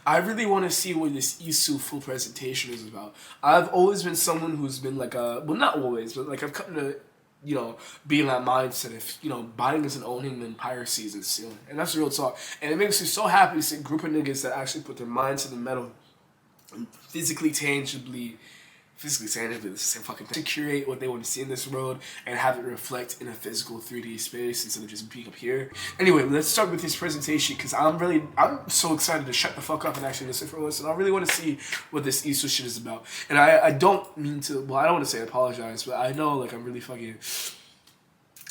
I really want to see what this IISU full presentation is about. I've always been someone who's been like well, not always, but like I've come to, be in that mindset if, buying isn't owning, then piracy isn't stealing. And that's real talk. And it makes me so happy to see a group of niggas that actually put their mind to the metal and physically tangibly, the same fucking thing. To curate what they want to see in this world and have it reflect in a physical 3D space instead of just being up here. Anyway, let's start with this presentation because I'm so excited to shut the fuck up and actually listen for this, and I really want to see what this IISU shit is about. And I don't mean to, well, I don't want to say apologize, but I know like I'm really fucking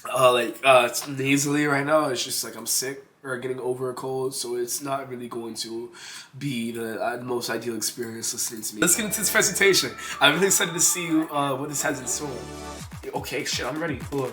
it's nasally right now. It's just like I'm sick or getting over a cold, so it's not really going to be the most ideal experience listening to me. Let's get into this presentation. I'm really excited to see what this has in store. Okay, shit, I'm ready. Cool.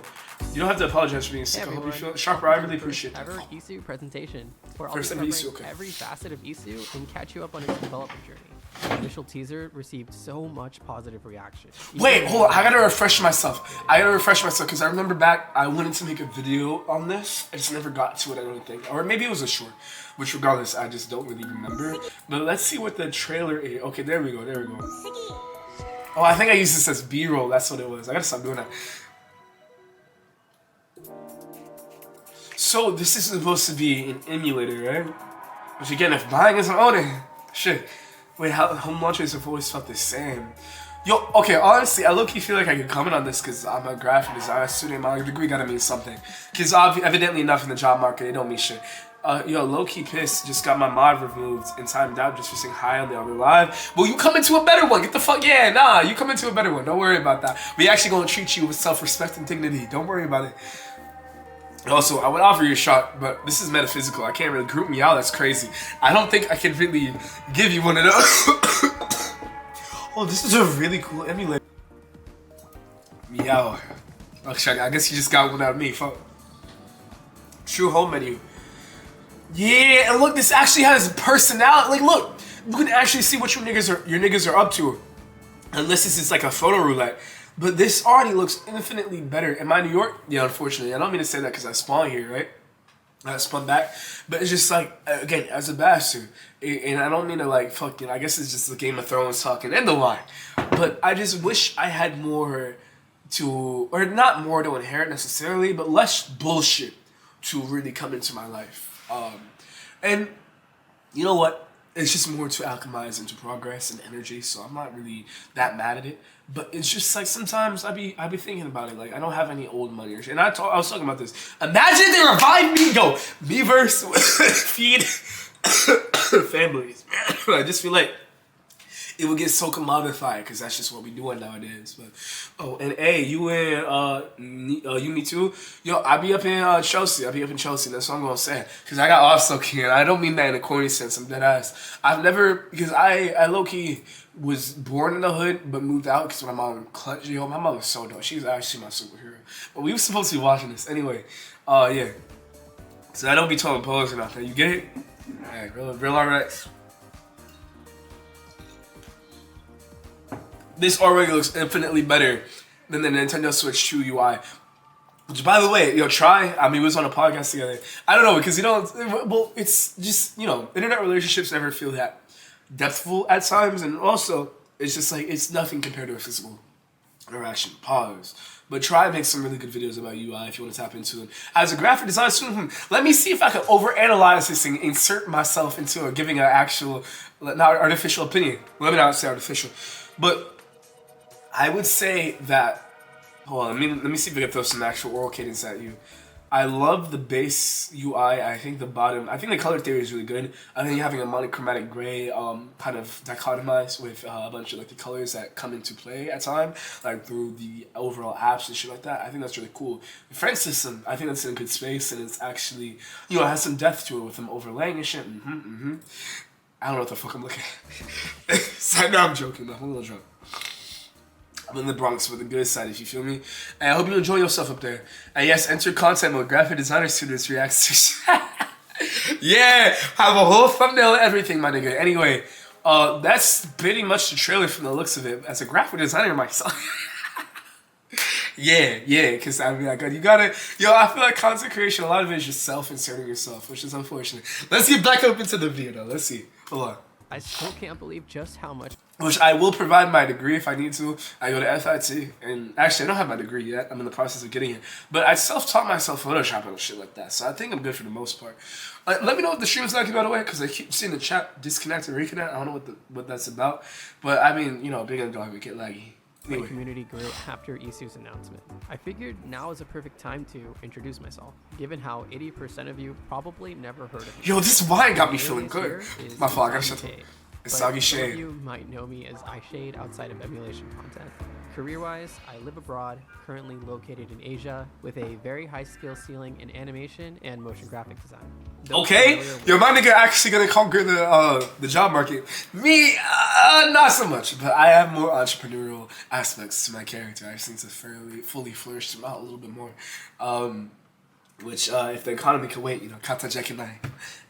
You don't have to apologize for being sick. I hope you feel sharper. I really appreciate that. Ever IISU presentation, where I'll be covering every facet of IISU and catch you up on its development journey. The initial teaser received so much positive reaction. Wait, hold on. I gotta refresh myself because I remember back I wanted to make a video on this. I just never got to it, I don't think. Or maybe it was a short, which regardless, I just don't really remember. But let's see what the trailer is. Okay, there we go. Oh, I think I used this as B-roll. That's what it was. I gotta stop doing that. So this is supposed to be an emulator, right? Which again, if buying isn't owning, shit. Wait, home launches have always felt the same. Yo, okay, honestly, I low-key feel like I could comment on this because I'm a graphic design student. My degree gotta mean something. Because evidently enough in the job market, it don't mean shit. Yo, low-key pissed, just got my mod removed and timed out just for saying hi on the other live. Well, you come into a better one. Get the fuck, yeah, nah, you come into a better one. Don't worry about that. We actually gonna treat you with self-respect and dignity. Don't worry about it. Also, I would offer you a shot, but this is metaphysical. I can't really group me out. That's crazy. I don't think I can really give you one of those. Oh, this is a really cool emulator. Meow. Okay, I guess you just got one out of me. Fuck. True home menu. Yeah, and look, this actually has personality. Like, look, you can actually see what your niggas are up to. Unless this is like a photo roulette. But this already looks infinitely better. Am I New York? Yeah, unfortunately. I don't mean to say that because I spawned here, right? I spun back. But it's just like, again, as a bastard. And I don't mean to like fucking, I guess it's just the Game of Thrones talking and the line. But I just wish I had more to, or not more to inherit necessarily, but less bullshit to really come into my life. And you know what? It's just more to alchemize into progress and energy, so I'm not really that mad at it. But it's just like sometimes I be thinking about it. Like I don't have any old money or shit. And I was talking about this. Imagine they revive me. Go Miiverse feed families. I just feel like it would get so commodified because that's just what we doing nowadays. But oh, and hey, you me too. Yo, I be up in Chelsea. That's what I'm gonna say. Cause I got off so keen. I don't mean that in a corny sense. I'm dead ass. I've never because I low key was born in the hood but moved out because my mom clutched. Yo, my mother's so dope. She's actually my superhero. But we were supposed to be watching this anyway. Yeah. So I don't be telling posing out there. You get it? Hey, real RX. This already looks infinitely better than the Nintendo Switch 2 UI. Which, by the way, try. I mean, we was on a podcast together. I don't know, because, well, it's just, internet relationships never feel that depthful at times. And also, it's just like, it's nothing compared to a physical interaction. Pause. But try and make some really good videos about UI if you want to tap into them. As a graphic design student, let me see if I can overanalyze this and insert myself into giving an actual, not artificial opinion. Let me not say artificial. But I would say that, hold on, let me see if I can throw some actual oral cadence at you. I love the base UI. I think the color theory is really good. I think having a monochromatic gray kind of dichotomized with a bunch of like the colors that come into play at time, like through the overall apps and shit like that. I think that's really cool. The frame system, I think that's in a good space and it's actually, it has some depth to it with them overlaying and shit. I don't know what the fuck I'm looking at. So, no, I'm joking though. I'm a little drunk. I'm in the Bronx for the good side, if you feel me. And I hope you enjoy yourself up there. And yes, enter content mode. Graphic designer students reacts to yeah, have a whole thumbnail and everything, my nigga. Anyway, that's pretty much the trailer from the looks of it. As a graphic designer myself. Yeah, because I mean, I feel like content creation, a lot of it is just self-inserting yourself, which is unfortunate. Let's get back up into the video, though. Let's see. Hold on. I still can't believe just how much. Which I will provide my degree if I need to. I go to FIT, and actually I don't have my degree yet. I'm in the process of getting it. But I self-taught myself Photoshop and shit like that, so I think I'm good for the most part. Let me know if the stream's laggy, by the way, because I keep seeing the chat disconnect and reconnect. I don't know what that's about. But I mean, you know, big and dog, we get laggy. My community grew after IISU's announcement. I figured now is a perfect time to introduce myself, given how 80% of you probably never heard of me. Yo, this wine got me feeling good. My fault, I gotta shut up. It's Soggy Shade. Some of you might know me as iShade outside of emulation content. Career-wise, I live abroad, currently located in Asia, with a very high skill ceiling in animation and motion graphic design. Okay, yo, my nigga actually gonna conquer the job market. Me, not so much, but I have more entrepreneurial aspects to my character. I just need to fully flourish them out a little bit more. Which, if the economy can wait, you know, kata jakenai,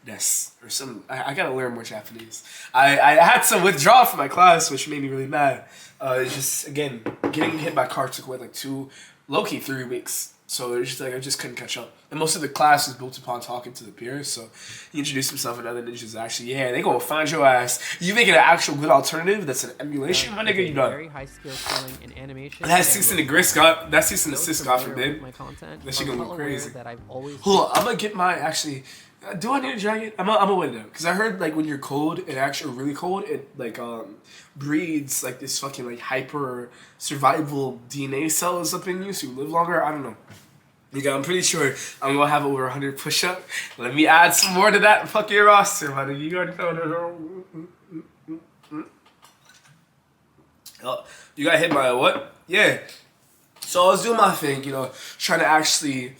yes, or some. I gotta learn more Japanese. I had to withdraw from my class, which made me really mad. It's just, again, getting hit by car took away like 3 weeks. So it's just like I just couldn't catch up. And most of the class is built upon talking to the peers. So he introduced himself and other ninjas actually, yeah, they gonna find your ass. You make it an actual good alternative that's an emulation, my nigga, you done. Very high skill ceiling in animation. That cease and desist God forbid. That shit gonna go crazy. Hold on, I'm gonna get my do I need a jacket? I'm gonna wait now. Cause I heard like when you're cold, it actually really cold, it like breeds like this fucking like hyper survival DNA cells up in you so you live longer. I don't know. Nigga, I'm pretty sure I'm gonna have over 100 push-up. Let me add some more to that fucking roster, my nigga. You already know. Oh, you got hit by a what? Yeah. So I was doing my thing, you know, trying to actually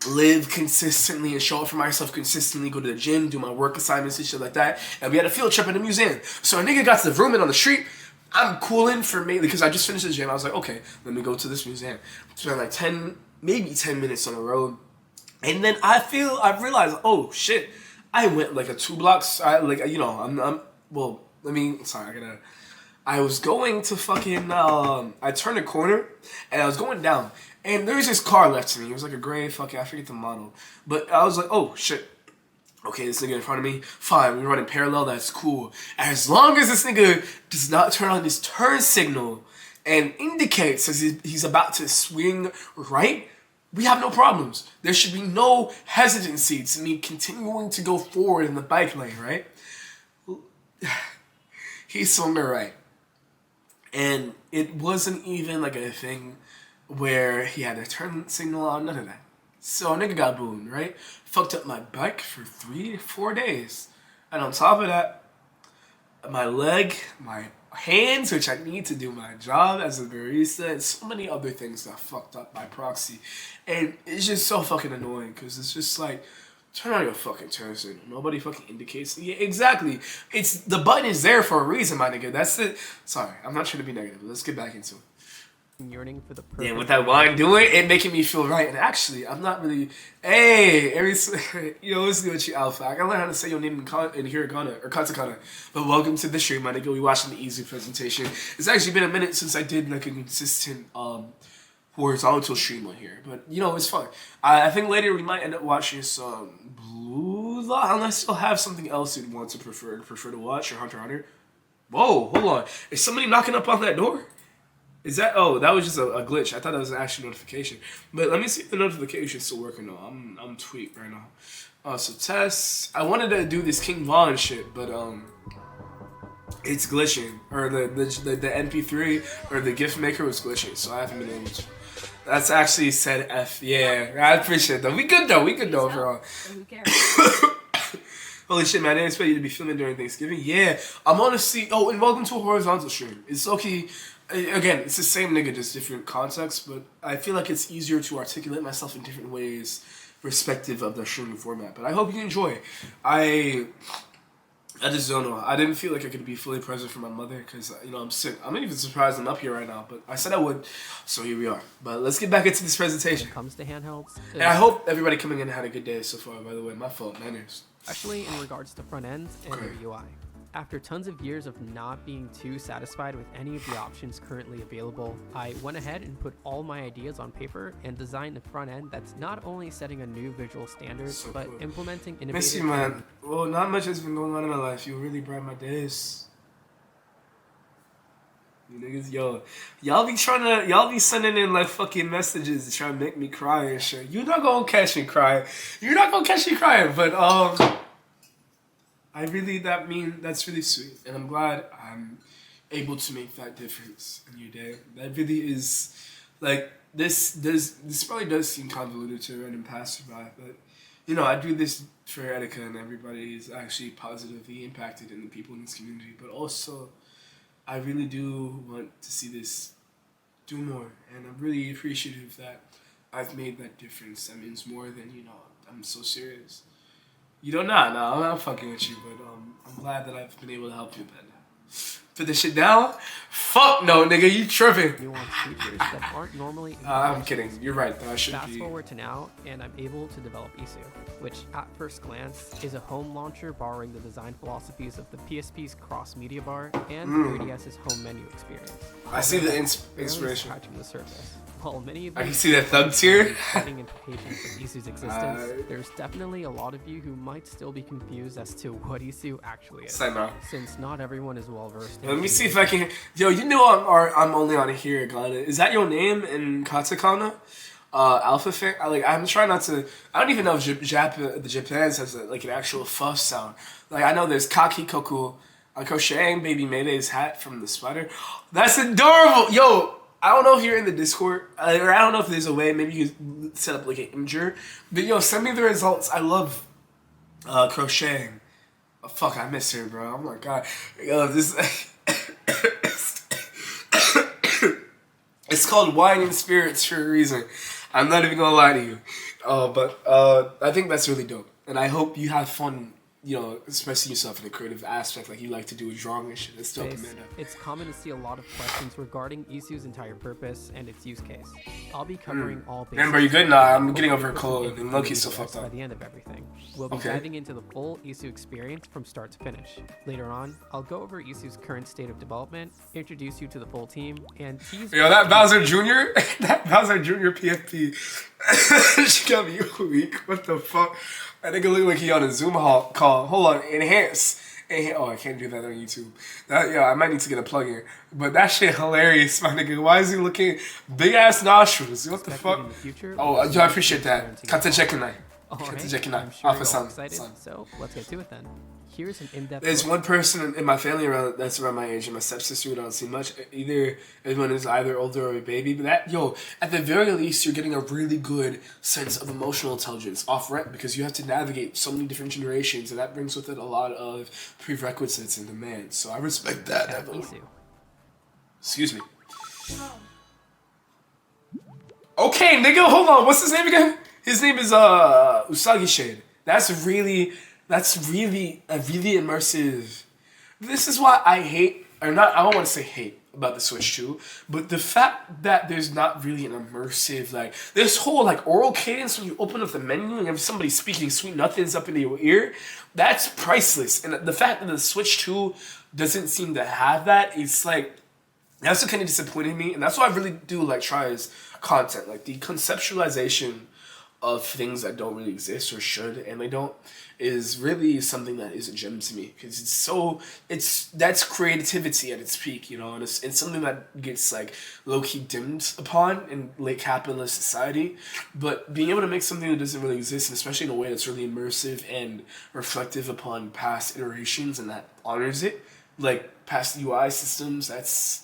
live consistently and show up for myself consistently, go to the gym, do my work assignments and shit like that. And we had a field trip in the museum. So a nigga got to the room and on the street. I'm cooling for me because I just finished the gym. I was like, okay, let me go to this museum. Spent like 10 minutes on the road. And then I realized, oh shit, I went like 2 blocks. I was going to fucking, I turned a corner and I was going down. And there was this car left to me. It was like a gray fucking, I forget the model. But I was like, oh shit. Okay, this nigga in front of me, fine, we're running parallel, that's cool. As long as this nigga does not turn on his turn signal and indicates as he's about to swing right, we have no problems. There should be no hesitancy to me continuing to go forward in the bike lane, right? He swung to right. And it wasn't even like a thing where he had a turn signal on, none of that. So a nigga got boomed, right? Fucked up my bike for 3-4 days. And on top of that, my leg, my hands, which I need to do my job as a barista, and so many other things got fucked up by proxy. And it's just so fucking annoying, because it's just like, turn on your fucking turn signal. Nobody fucking indicates. Yeah, exactly. The button is there for a reason, my nigga. That's it. Sorry, I'm not trying to be negative. Let's get back into it. Yearning for the perfect. Yeah, with that wine doing it making me feel right. And actually, I'm not really. Hey, what's good with you, Alpha? I gotta learn how to say your name in hiragana or katakana. But welcome to the stream, my nigga. We watching the easy presentation. It's actually been a minute since I did like a consistent horizontal stream on here, but you know it's fun. I think later we might end up watching some Blue Lock, unless you'll have something else you'd want to prefer to watch, or Hunter x Hunter. Whoa, hold on. Is somebody knocking up on that door? Is that? Oh, that was just a glitch. I thought that was an actual notification. But let me see if the notification's still working though. I'm tweaked right now. So test. I wanted to do this King Von shit, but it's glitching, or the MP3 or the GIF maker was glitching, so I haven't been able to. That's actually said F. Yeah, I appreciate that. We good though. Overall. Who cares? Holy shit, man! I didn't expect you to be filming during Thanksgiving. Yeah, I'm on to see. Oh, and welcome to a horizontal stream. It's okay. Again, it's the same nigga, just different context, but I feel like it's easier to articulate myself in different ways, respective of the streaming format. But I hope you enjoy. I just don't know. I didn't feel like I could be fully present for my mother because, I'm sick. I'm not even surprised I'm up here right now, but I said I would, so here we are. But let's get back into this presentation. When it comes to handhelds. And I hope everybody coming in had a good day so far, by the way. My fault, manners. Especially in regards to front ends and their UI. After tons of years of not being too satisfied with any of the options currently available, I went ahead and put all my ideas on paper and designed a front end that's not only setting a new visual standard, but cool. implementing innovative... Miss you, man. Well, not much has been going on in my life. You really brighten my days. You niggas, yo, y'all be sending in like fucking messages to try to make me cry and shit. You're not gonna catch me crying. You're not gonna catch me crying, but that's really sweet, and I'm glad I'm able to make that difference in your day. That really is, like, this probably does seem convoluted to a random passerby, but you know, I do this for Etika, and everybody is actually positively impacted in the people in this community, but also I really do want to see this do more, and I'm really appreciative that I've made that difference. That means more than, you know, I'm so serious. You don't know, no, I'm not fucking with you, but I'm glad that I've been able to help you, man. Put this shit down? Fuck no, nigga, you tripping. Nuanced features that aren't normally... I'm kidding. You're right, though. I should Fast be... forward to now, and I'm able to develop IISU, which at first glance is a home launcher borrowing the design philosophies of the PSP's cross-media bar and 3DS's home menu experience. I see the Barely inspiration. scratching the surface. While many of I you can see that thug tier. fighting impatience of IISU's existence, there's definitely a lot of you who might still be confused as to what IISU actually is, Say no. since not everyone is well versed in Let me IISU. see if I can... Yo, you know I'm only on here, Ghana. Is that your name in katakana? Alpha fan? I'm trying not to... I don't even know if the Japanese has an actual fuss sound. Like, I know there's Kakikoku, crocheting Baby Mayday's hat from the spider. That's adorable! Yo, I don't know if you're in the Discord, or I don't know if there's a way, maybe you can set up like an imgur. But yo, send me the results. I love crocheting. Oh, fuck, I miss her, bro. Oh my god. Yo, this... It's called Wine and Spirits for a reason. I'm not even gonna lie to you. But I think that's really dope. And I hope you have fun, you know, expressing yourself in a creative aspect like you like to do with drawing and shit. That's dope, Amanda. It's common to see a lot of questions regarding IISU's entire purpose and its use case. I'll be covering all bases. Remember, you good? Nah, I'm getting over a cold and Loki's so fucked by up. the end of everything. We'll be diving into the full IISU experience from start to finish. Later on, I'll go over IISU's current state of development, introduce you to the full team, and tease... Yo, that Bowser Jr., that Bowser Jr. PFP, she got me weak. What the fuck? That nigga look like he on a Zoom call. Hold on, enhance. Oh, I can't do that on YouTube. I might need to get a plug in. But that shit hilarious, my nigga. Why is he looking big ass nostrils? What the fuck? In the future, Oh, I appreciate that. Kata Jekinai. Alright, Kata Jekinai. I'm sure Alpha you're all Sun. excited, so let's get to it then. Here's an in-depth There's look. one person in my family that's around my age, and my stepsister we don't see much. Everyone is either older or a baby. But at the very least, you're getting a really good sense of emotional intelligence off rent because you have to navigate so many different generations, and that brings with it a lot of prerequisites and demands. So I respect that. At IISU. Excuse me. Okay, nigga, hold on. What's his name again? His name is Usagi Shade. That's really a really immersive. This is why I hate, or not, I don't want to say hate about the Switch 2, but the fact that there's not really an immersive, like, this whole, like, oral cadence when you open up the menu and have somebody speaking sweet nothings up into your ear, that's priceless. And the fact that the Switch 2 doesn't seem to have that, it's like, that's what kind of disappointed me, and that's why I really do like Try's content, like the conceptualization of things that don't really exist or should, and they don't, is really something that is a gem to me because that's creativity at its peak, you know, and it's something that gets like low-key dimmed upon in late capitalist society. But being able to make something that doesn't really exist, and especially in a way that's really immersive and reflective upon past iterations and that honors it, like past UI systems, that's...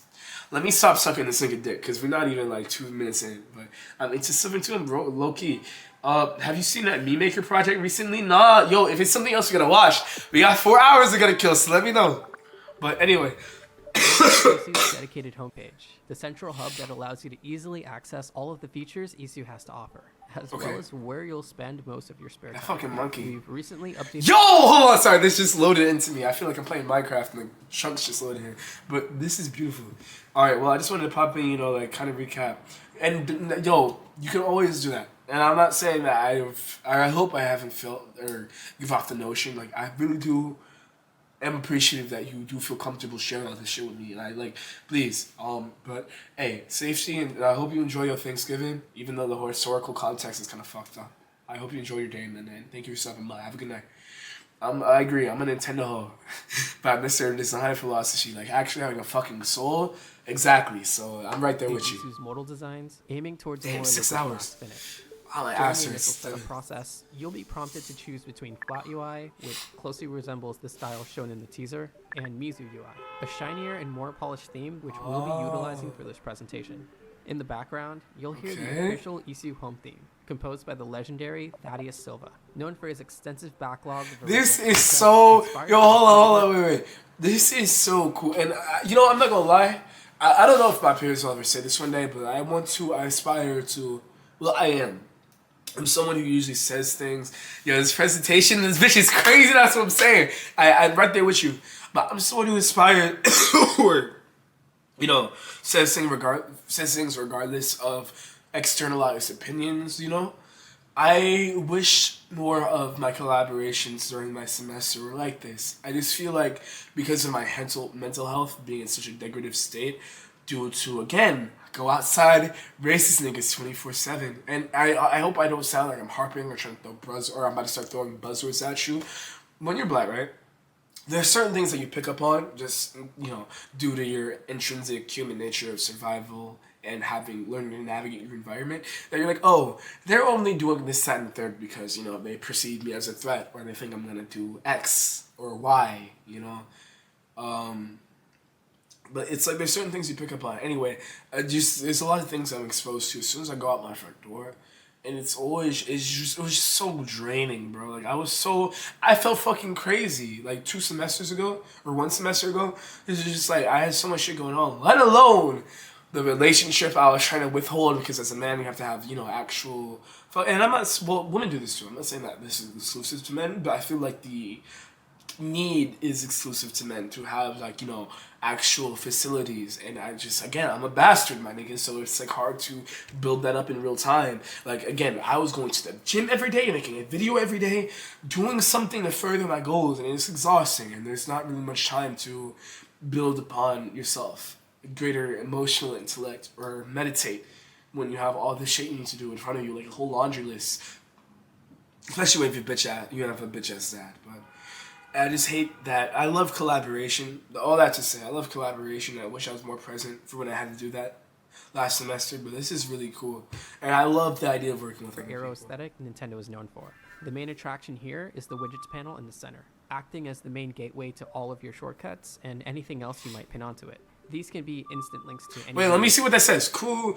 Let me stop sucking this nigga dick, because we're not even like 2 minutes in, but I'm into something to him, bro, low-key. Have you seen that Meme Maker project recently? Nah, yo, if it's something else you're gonna watch, we got 4 hours to gonna kill, so let me know. But anyway. IISU's dedicated homepage, the central hub that allows you to easily access all of the features IISU has to offer, as well as where you'll spend most of your spare time. That fucking monkey. We've recently updated... Yo, hold on, sorry, this just loaded into me. I feel like I'm playing Minecraft and the chunks just loaded here. But this is beautiful. Alright, well, I just wanted to pop in, you know, like, kind of recap. And, yo, you can always do that. And I'm not saying that I hope I haven't felt or give off the notion. Like, I really do am appreciative that you do feel comfortable sharing all this shit with me, and I like, please, but hey, safety, and I hope you enjoy your Thanksgiving, even though the historical context is kind of fucked up. I hope you enjoy your day, man, and thank you for stopping by. Have a good night. I agree. I'm a Nintendo hoe, but Mr. Design philosophy, like actually having a fucking soul. Exactly. So I'm right there with you. IISU's modal designs, aiming towards Damn, more 6 liquid hours. glass finish. I like During the answers. initial setup process, you'll be prompted to choose between Flat UI, which closely resembles the style shown in the teaser, and Mizu UI, a shinier and more polished theme which we'll be utilizing for this presentation. In the background, you'll hear the official IISU home theme, composed by the legendary Thaddeus Silva, known for his extensive backlog of This original is concepts so... inspired Yo, by hold on, wait. This is so cool. And, you know, I'm not gonna lie. I don't know if my parents will ever say this one day, but I aspire to... Well, I am. I'm someone who usually says things. Yo, this presentation, this bitch is crazy. That's what I'm saying. I'm right there with you. But I'm someone who aspires... you know, says things regardless of externalized opinions, you know? I wish more of my collaborations during my semester were like this. I just feel like because of my mental health being in such a degradative state, due to, again, go outside, racist niggas 24/7. And I hope I don't sound like I'm harping or trying to throw or I'm about to start throwing buzzwords at you. When you're black, right? There are certain things that you pick up on just, you know, due to your intrinsic human nature of survival and learning to navigate your environment, that you're like, oh, they're only doing this, that, and third because, you know, they perceive me as a threat or they think I'm going to do X or Y, you know? But it's like there's certain things you pick up on. Anyway, there's a lot of things I'm exposed to as soon as I go out my front door. And it was just so draining, bro. Like I felt fucking crazy. Like 2 semesters ago, or 1 semester ago, it was just like, I had so much shit going on. Let alone the relationship I was trying to withhold, because as a man, you have to have, you know, actual, and I'm not, well, women do this too. I'm not saying that this is exclusive to men, but I feel like the need is exclusive to men to have, like, you know, actual facilities. And I'm a bastard, my nigga, so it's like hard to build that up in real time. Like, again, I was going to the gym every day, making a video every day, doing something to further my goals, and it's exhausting, and there's not really much time to build upon yourself, greater emotional intellect, or meditate when you have all this shit you need to do in front of you, like a whole laundry list, especially if you have a bitch ass dad. But I just hate that. I love collaboration. All that to say, I love collaboration. I wish I was more present for when I had to do that last semester, but this is really cool. And I love the idea of working with other aero people. aesthetic Nintendo is known for. The main attraction here is the widgets panel in the center, acting as the main gateway to all of your shortcuts and anything else you might pin onto it. These can be instant links to any... Wait, let me see what that says. Kugan...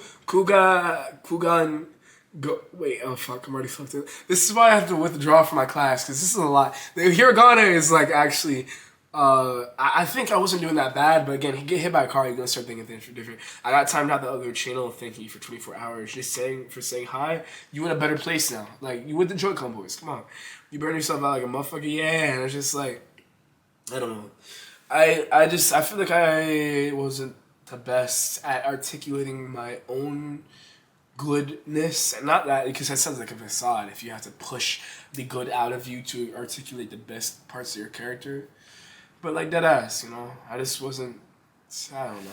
Go, wait, oh fuck, I'm already fucked up. This is why I have to withdraw from my class, because this is a lot. The hiragana is like actually, I think I wasn't doing that bad, but again, you get hit by a car, you're gonna start thinking things different. I got timed out the other channel, thank you for 24 hours, just saying saying hi. You in a better place now. Like, you with the Joy-Con boys, come on. You burn yourself out like a motherfucker, yeah, and it's just like, I don't know. I feel like I wasn't the best at articulating my own goodness, and not that, because that sounds like a facade if you have to push the good out of you to articulate the best parts of your character, but like that ass, you know, I just wasn't, I don't know.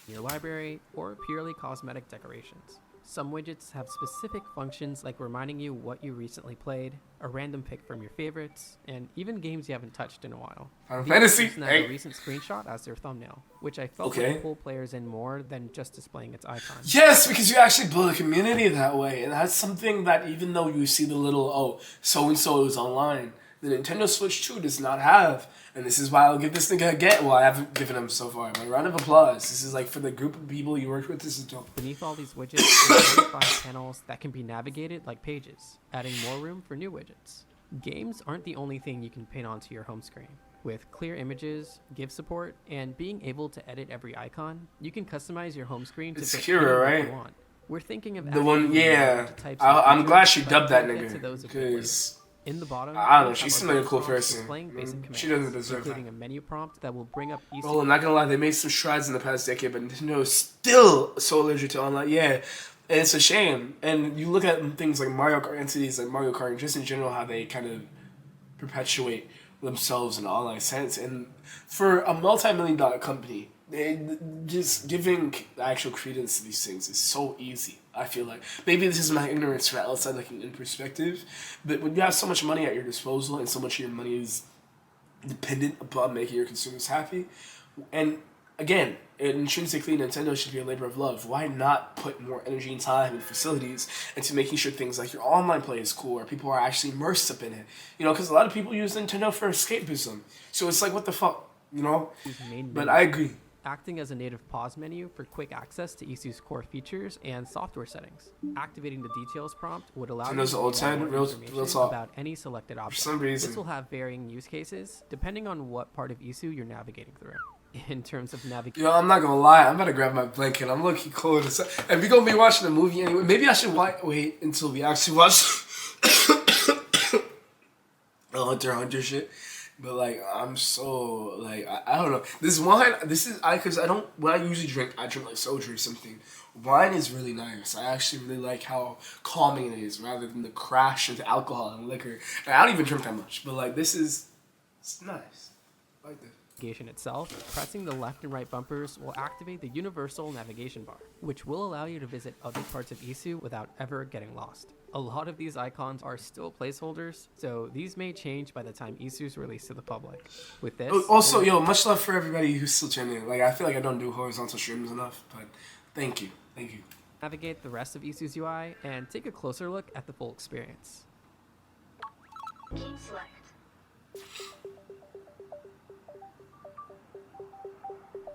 Your library, or purely cosmetic decorations. Some widgets have specific functions like reminding you what you recently played, a random pick from your favorites, and even games you haven't touched in a while. Final These Fantasy, widgets have a recent screenshot as their thumbnail, which I felt would pull players in more than just displaying its icon. Yes, because you actually build a community that way, and that's something that even though you see the little, oh, so-and-so is online, the Nintendo Switch 2 does not have. And this is why I'll give this nigga a get. Well, I haven't given him so far, but a round of applause. This is like for the group of people you worked with. This is dope. Beneath all these widgets are 45 panels that can be navigated like pages, adding more room for new widgets. Games aren't the only thing you can pin onto your home screen. With clear images, GIF support, and being able to edit every icon, you can customize your home screen to fit any look right? you want. We're thinking of The one, yeah. types I'm glad she but dubbed that we'll get to nge, those a bit later. because In the bottom, I don't know, we she have seems our like a cool prompts person. displaying basic commands, She doesn't deserve including that. a menu prompt that will bring up easy. Oh, I'm not gonna lie, they made some strides in the past decade, but Nintendo is still so allergic to online. Yeah, and it's a shame. And you look at things like Mario Kart entities, like Mario Kart, and just in general, how they kind of perpetuate themselves in an online sense. And for a multi-million-dollar company, just giving actual credence to these things is so easy. I feel like maybe this is my ignorance from outside looking in perspective, but when you have so much money at your disposal and so much of your money is dependent upon making your consumers happy, and again, intrinsically, Nintendo should be a labor of love. Why not put more energy and time and facilities into making sure things like your online play is cool, or people are actually immersed up in it? You know, because a lot of people use Nintendo for escapism. So it's like, what the fuck, you know? But I agree. Acting as a native pause menu for quick access to IISU's core features and software settings. Activating the details prompt would allow you to old time, real talk. about any selected object. For some reason, this will have varying use cases depending on what part of IISU you're navigating through. In terms of navigation, yo, I'm not gonna lie, I'm about to grab my blanket. I'm looking cold. And we gonna be watching a movie anyway. Maybe I should wait until we actually watch Hunter shit. But like, I'm so like, I don't know. This wine, because I don't, when I usually drink, I drink like soda or something. Wine is really nice. I actually really like how calming it is rather than the crash into alcohol and liquor. And I don't even drink that much, but like, it's nice. I like this. Navigation itself, pressing the left and right bumpers will activate the universal navigation bar, which will allow you to visit other parts of IISU without ever getting lost. A lot of these icons are still placeholders, so these may change by the time IISU is released to the public. With this, also, much love for everybody who's still tuning in. Like, I feel like I don't do horizontal streams enough, but thank you. Navigate the rest of IISU's UI and take a closer look at the full experience. Team select.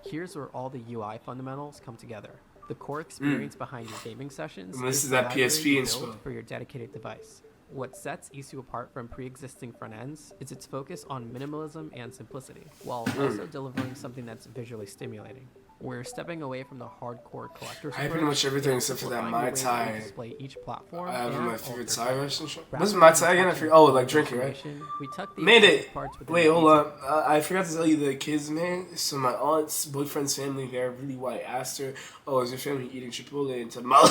Here's where all the UI fundamentals come together. The core experience behind your gaming sessions and this is that PSP built for your dedicated device. What sets IISU apart from pre-existing front ends is its focus on minimalism and simplicity, while also delivering something that's visually stimulating. We're stepping away from the hardcore collector's I have pretty much everything except for that Mai Tai. Display each platform. I have my favorite Thai restaurant. What's Mai Tai again? I forget. Oh, like drinking, right? We tuck the made it. Wait, hold on. on. I forgot to tell you the kids, man. So my aunt's boyfriend's family, they're really white. Asked her, "Oh, is your family eating Chipotle in tamale?"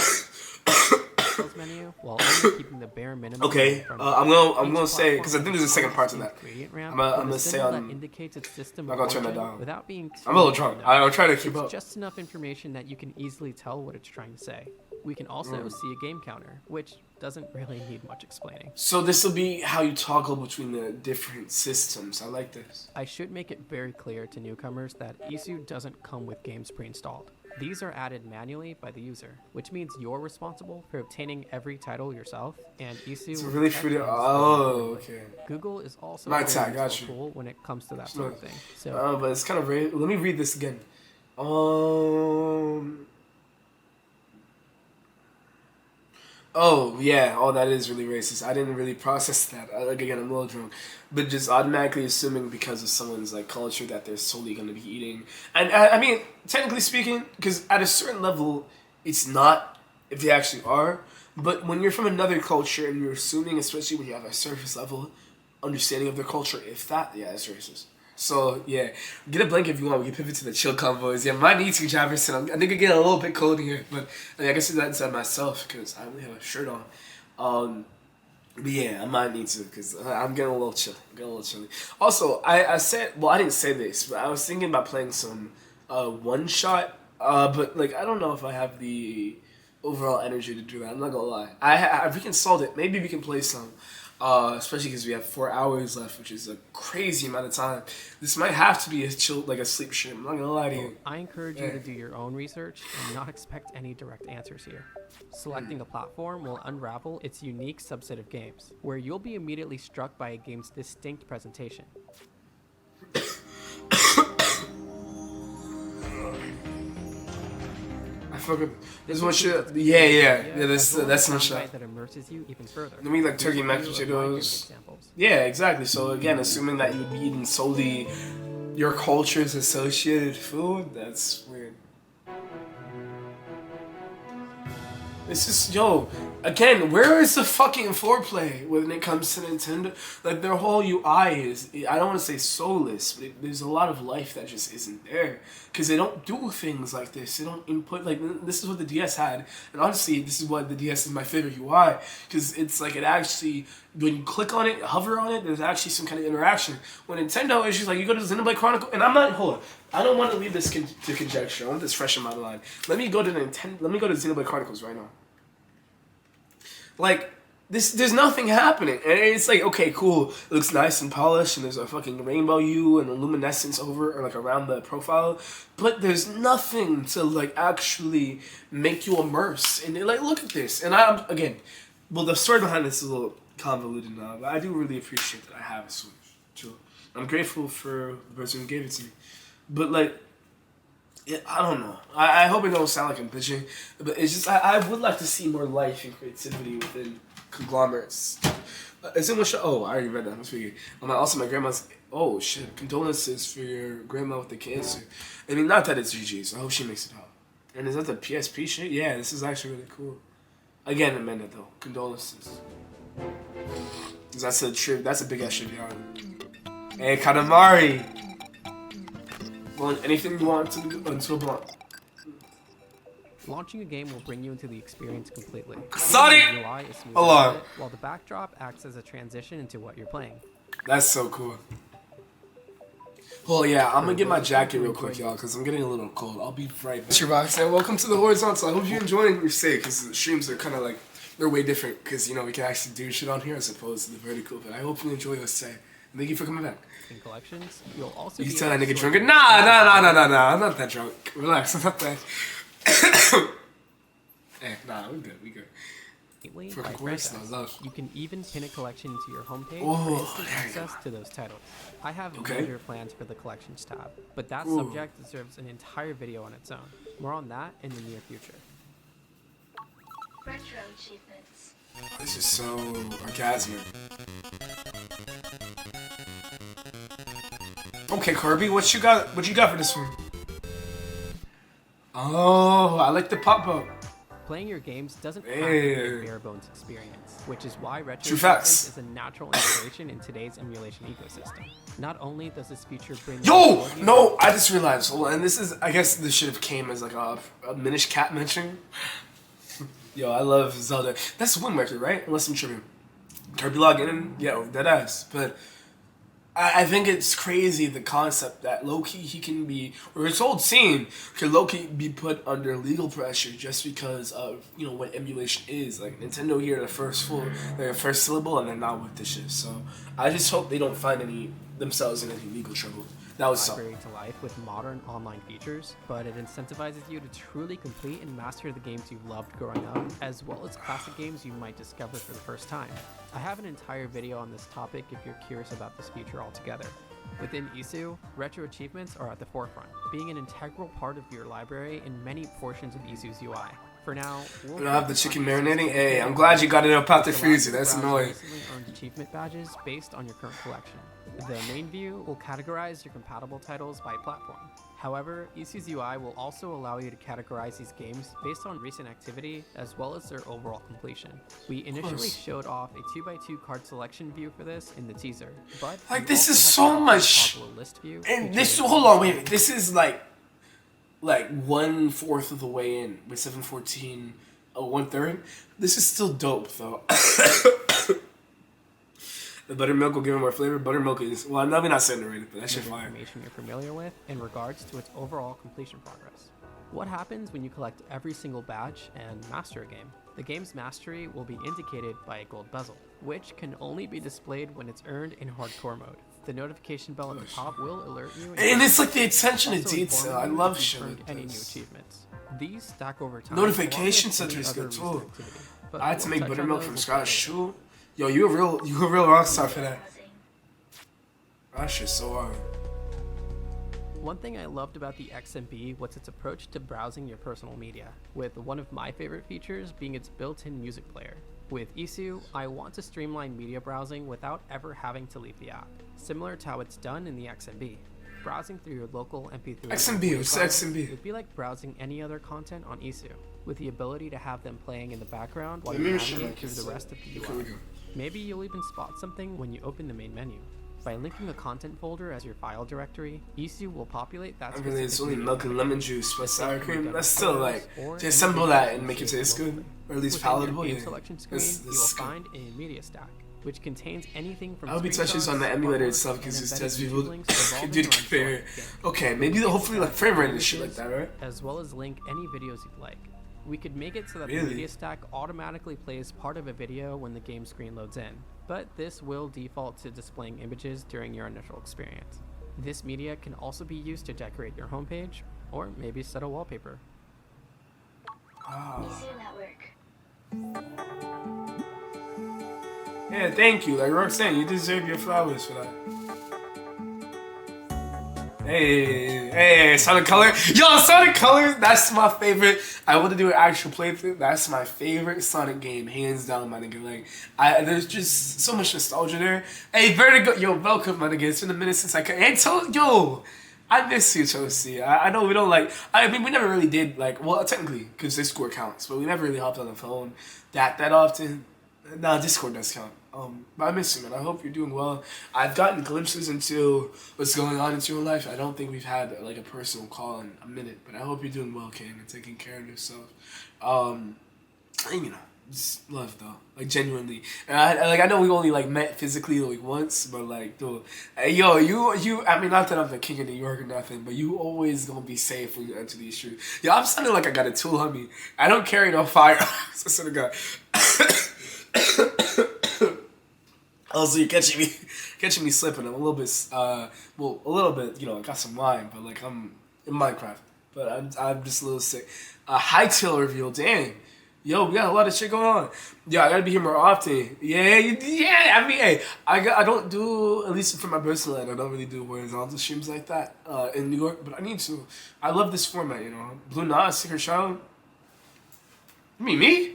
Menu while only keeping the bare minimum. Okay, I'm gonna say, because I think there's a second part to that. I'm gonna say on. Indicates its system I'm gonna turn that down. Without being I'm a little drunk. I'm trying to keep up. It's just enough information that you can easily tell what it's trying to say. We can also see a game counter, which doesn't really need much explaining. So this will be how you toggle between the different systems. I like this. I should make it very clear to newcomers that IISU doesn't come with games pre-installed. These are added manually by the user, which means you're responsible for obtaining every title yourself, and IISU It's really free to. Oh, okay. Google is also My very tag, got you. cool when it comes to that sort of thing. So, but it's kind of very. Let me read this again. Oh, yeah. Oh, that is really racist. I didn't really process that. Like, again, I'm a little drunk. But just automatically assuming because of someone's, like, culture that they're solely going to be eating. And, I mean, technically speaking, because at a certain level, it's not, if they actually are. But when you're from another culture and you're assuming, especially when you have a surface level understanding of their culture, if that, yeah, it's racist. So, yeah, get a blanket if you want. We can pivot to the chill convoys. Yeah, my needs to Jefferson. I think I get a little bit cold here, but I guess I inside myself because I only have a shirt on. But yeah, I might need to because I'm getting a little chilly. Also, I said, well, I didn't say this, but I was thinking about playing some one shot. But like, I don't know if I have the overall energy to do that. I'm not gonna lie. If we can solve it, maybe we can play some. Especially because we have 4 hours left, which is a crazy amount of time. This might have to be a chill, like a sleep stream. I'm not gonna lie to you. I encourage you to do your own research and not expect any direct answers here. Selecting a platform will unravel its unique subset of games, where you'll be immediately struck by a game's distinct presentation. There's one shit. Yeah. That's one shot. That immerses you even further. Let me like turkey mac and Cheetos. Yeah, exactly. So again, assuming that you would be eating solely your culture's associated food, that's weird. This is, yo, again, where is the fucking foreplay when it comes to Nintendo? Like, their whole UI is, I don't want to say soulless, but there's a lot of life that just isn't there. Because they don't do things like this. They don't input, like, this is what the DS had. And honestly, this is why the DS is my favorite UI. Because it's like, it actually, when you click on it, hover on it, there's actually some kind of interaction. When Nintendo is just like, you go to Xenoblade Chronicle, and I'm not, hold on. I don't want to leave this to conjecture. I want this fresh in my mind. Let me go to Xenoblade Chronicles right now. Like, there's nothing happening. And it's like, okay, cool. It looks nice and polished, and there's a fucking rainbow hue and a luminescence over, or like around the profile. But there's nothing to, like, actually make you immerse. And, like, look at this. And again, well, the story behind this is a little convoluted now, but I do really appreciate that I have a Switch, too. I'm grateful for the person who gave it to me. But, like, I don't know. I hope it don't sound like I'm bitching, but it's just I would like to see more life and creativity within conglomerates. Is it what? Oh, I already read that. I'm speaking. Also, my grandma's. Oh shit! Condolences for your grandma with the cancer. I mean, not that it's GG's. I hope she makes it out. And is that the PSP shit? Yeah, this is actually really cool. Again, Amanda though. Condolences. Cause that's a big ass tribute. Hey, Katamari. Well, anything you want to block. Launching a game will bring you into the experience completely. Sorry! The UI is smooth Hold on. while the backdrop acts as a transition into what you're playing. That's so cool. Well, yeah, I'm gonna get my jacket real quick, y'all, because I'm getting a little cold. I'll be right back. Mr. Box, and welcome to the Horizontal. I hope you're enjoying your stay, because the streams are kind of like, they're way different, because, you know, we can actually do shit on here as opposed to the vertical, but I hope you enjoy your stay. Thank you for coming back. In collections, you'll also You be tell that able nigga to drunk? sort Nah, I'm not that drunk. Relax, I'm not that. Hey, nah, we good. neatly For by course, franchise. no love. You can even pin a collection to your homepage Oh, for instant there you access to those titles. I have Okay. major plans for the collections tab, but that Ooh. subject deserves an entire video on its own. More on that in the near future. Retro achievements. This is so orgasmic. Okay, Kirby, what you got for this one? Oh, I like the pop-up. Playing your games doesn't have to Hey. be a bare bones experience, which is why retro True facts. achievements is a natural integration in today's emulation ecosystem. Not only does this feature bring Yo, no, I just realized. Well, and this is, I guess this should have came as like a Minish Cat mention. Yo, I love Zelda. That's Wind Waker, right? Unless I'm tripping. Kirby login, yeah, dead ass. But I think it's crazy the concept that low-key he can be, or his whole scene could low-key be put under legal pressure just because of, you know, what emulation is. Like, Nintendo here, the first syllable, and they're not with this shit. So, I just hope they don't find themselves in any legal trouble. That was something. library to life with modern online features, but it incentivizes you to truly complete and master the games you loved growing up, as well as classic games you might discover for the first time. I have an entire video on this topic if you're curious about this feature altogether. Within IISU, retro achievements are at the forefront, being an integral part of your library in many portions of IISU's UI. For now, we'll I don't have the focus on chicken IISU's marinating. Hey, I'm gameplay, glad you got it up out the which allows freezer. you to That's browse annoying. recently earned achievement badges based on your current collection. The main view will categorize your compatible titles by platform. However, IISU's UI will also allow you to categorize these games based on recent activity as well as their overall completion. We initially showed off a 2x2 card selection view for this in the teaser, but Like, you this also is have so the much. toggle list view And this, featuring hold on, wait a minute. This is like 1/4 of the way in with 714, 1/3. This is still dope though. The buttermilk will give it more flavor. Buttermilk is, well, I'm not saying it right, but that shit fire. information you're familiar with in regards to its overall completion progress. What happens when you collect every single badge and master a game? The game's mastery will be indicated by a gold bezel, which can only be displayed when it's earned in hardcore mode. The notification bell at the top will alert you. And it's like the attention to also detail. inform I you love if shit you've earned like any new this. achievements. These stack over time. Notification along with center is any good other too. recent activity. But I had to we'll make touch on buttermilk those from a bit scratch later. too. Yo, you a real rock star for that. Browsing. That shit's so hard. One thing I loved about the XMB was its approach to browsing your personal media, with one of my favorite features being its built-in music player. With IISU, I want to streamline media browsing without ever having to leave the app, similar to how it's done in the XMB. Browsing through your local MP3 XMB, what's XMB? would be like browsing any other content on IISU, with the ability to have them playing in the background while Let you me show navigate you through the rest of the Okay, UI. we go. Maybe you'll even spot something when you open the main menu. By linking a content folder as your file directory, IISU will populate that I mean, it's specific only media milk and lemon juice, but sour cream, that's still like, or to assemble any that video and make it saved taste good, locally. or at least Within your palatable, game yeah. selection screen, This you will is good. find a media stack, which contains anything from I hope he touches on the emulator itself because it says people did compare. Okay, maybe hopefully like frame rate and shit like that, right? As well as link any videos you'd like. We could make it so that the Really? media stack automatically plays part of a video when the game screen loads in, but this will default to displaying images during your initial experience. This media can also be used to decorate your homepage, or maybe set a wallpaper. Wow. IISU Network. Yeah, thank you. Like Roxanne, you deserve your flowers for that. Hey, Sonic Color. Yo, Sonic Color, that's my favorite. I want to do an actual playthrough. That's my favorite Sonic game, hands down, my nigga. Like, there's just so much nostalgia there. Hey, Vertigo, yo, welcome, my nigga. It's been a minute since I could. Hey, yo, I miss you, Chelsea. I know we don't like, I mean, we never really did, like, well, technically, because Discord counts, but we never really hopped on the phone that often. Nah, Discord does count. But I miss you, man. I hope you're doing well. I've gotten glimpses into what's going on in your life. I don't think we've had like a personal call in a minute, but I hope you're doing well, King, and taking care of yourself. And, you know, just love though, like genuinely. And I know we only like met physically like once, but like, dude, hey, yo, you. I mean, not that I'm the king of New York or nothing, but you always gonna be safe when you enter these streets. Yo, I'm sounding like I got a tool on me. I don't carry no fire. I swear to God. Also, you're catching me slipping. I'm a little bit, you know, I got some wine, but like I'm in Minecraft. But I'm just a little sick. Hightail reveal, dang. Yo, we got a lot of shit going on. Yeah, I gotta be here more often. Yeah. I mean, hey, I don't do, at least for my personal end, I don't really do horizontal streams like that in New York, but I need to. I love this format, you know. Blue Nas, Secret Shadow. You mean me?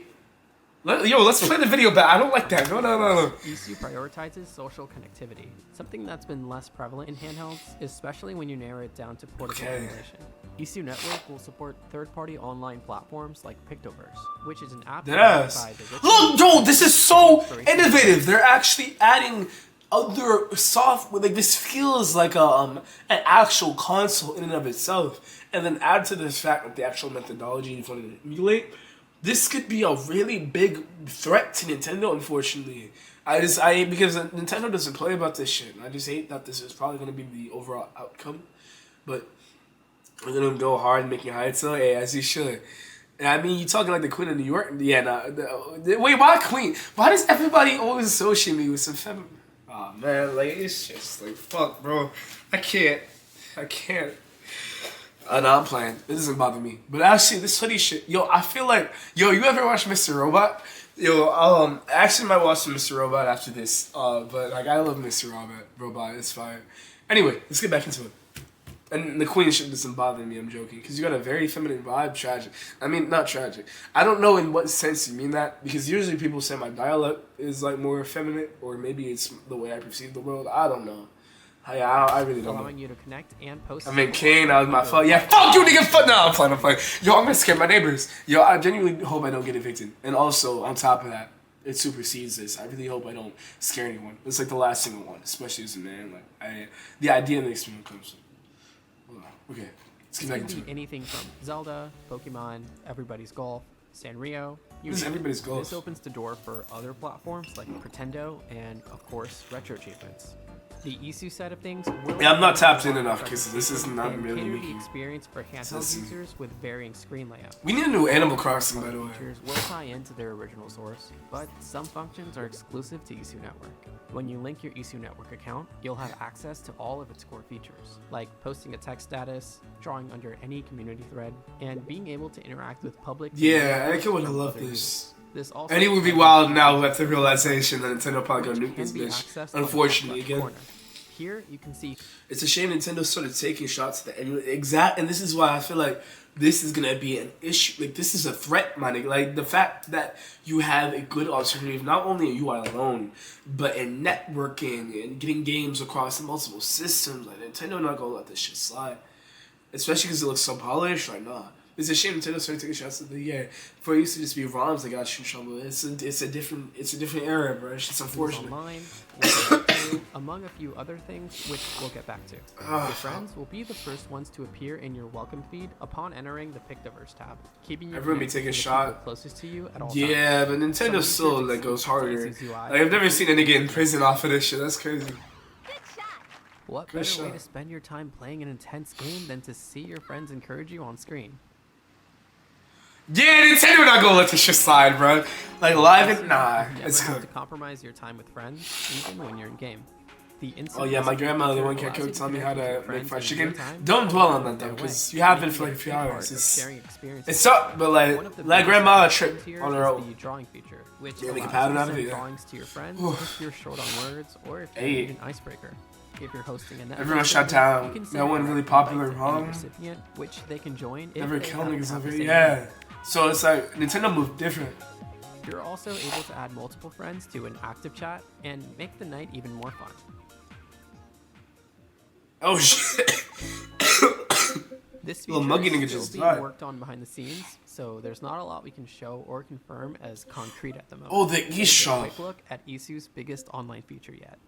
Yo, let's play the video back. I don't like that. No. IISU prioritizes social connectivity, something that's been less prevalent in handhelds, especially when you narrow it down to portable emulation. IISU Network will support third-party online platforms like Pictoverse, which is an app developed by the Look, yo, this is so innovative. They're actually adding other software. Like, this feels like an actual console in and of itself. And then add to this fact that the actual methodology you want to emulate. This could be a really big threat to Nintendo, unfortunately. Because Nintendo doesn't play about this shit. I just hate that this is probably going to be the overall outcome. But we're going to go hard making Hayato, hey, as you should. And I mean, you talking like the Queen of New York? Yeah, nah. Wait, why Queen? Why does everybody always associate me with some feminine? Aw, man, like, it's just like, fuck, bro. I can't. No, I'm playing. It doesn't bother me. But actually, this hoodie shit, yo, I feel like, yo, you ever watch Mr. Robot? Yo, I actually might watch some Mr. Robot after this. But like, I love Mr. Robot. It's fire. Anyway, let's get back into it. And the Queen shit doesn't bother me. I'm joking, because you got a very feminine vibe. Tragic. I mean, not tragic. I don't know in what sense you mean that, because usually people say my dialect is like more feminine, or maybe it's the way I perceive the world. I don't know. I really don't know. allowing you to connect and post. I mean, Kane, that was my fault. Yeah, fuck you, nigga. Fuck. No, I'm playing. Yo, I'm gonna scare my neighbors. Yo, I genuinely hope I don't get evicted. And also, on top of that, it supersedes this. I really hope I don't scare anyone. It's like the last single one, especially as a man. Like, the idea makes me uncomfortable. Okay, let's get back into it. Anything from Zelda, Pokemon, Everybody's Golf, Sanrio. This is Everybody's Golf. This opens the door for other platforms like Pretendo and, of course, retro achievements. The IISU side of things will I'm not tapped in enough because this is not really cater the making. experience for handheld users with varying screen layouts. We need a new Animal Crossing, by the way. Features will tie into their original source, but some functions are exclusive to IISU Network. When you link your IISU Network account, you'll have access to all of its core features, like posting a text status, drawing under any community thread, and being able to interact with public. Yeah, I would have loved this. This also And it would be wild now with the realization that Nintendo probably gonna nuke this bitch. Unfortunately, again. Here you can see It's a shame Nintendo started taking shots at the emulator. And this is why I feel like this is gonna be an issue. Like, this is a threat, my nigga. Like, the fact that you have a good alternative, not only in UI alone, but in networking and getting games across multiple systems. Like, Nintendo not gonna let this shit slide. Especially because it looks so polished. Like, nah. It's a shame Nintendo started taking shots at the before it used to just be ROMs that got shoot trouble. It's a different era, bro. It's just unfortunate. online, among a few other things, which we'll get back to. Your friends will be the first ones to appear in your welcome feed upon entering the Pictoverse tab, keeping your everyone be taking a shot closest to you at all yeah, times. but Nintendo still like goes harder. Like, I've never seen a nigga in prison off of this shit. That's crazy. What better way to spend your time playing an intense game than to see your friends encourage you on screen? Yeah, Nintendo not gonna let this shit slide, bro. Like, live it, nah. It's have good. to compromise your time with friends, even when you're in game. The Oh yeah, my grandma, the one can't cook, tell me how to make fried chicken. Don't dwell on that though, because you have been for like a few hours. It's up, but like grandma a trip on her own. The drawing feature, which Yeah, make a allows pattern you out to of send it. drawings to your friends if you're short on words or if you need an icebreaker. If you're hosting a network, Everyone shut down. No one really popular, huh? Recipient, which they can join. Never kill niggas over here. Yeah. So it's like Nintendo moved different. You're also able to add multiple friends to an active chat and make the night even more fun. Oh shit. This Little feature muggy nigga is just still being died. worked on behind the scenes, so there's not a lot we can show or confirm as concrete at the moment. Oh, the Take a eShop. quick look at IISU's biggest online feature yet.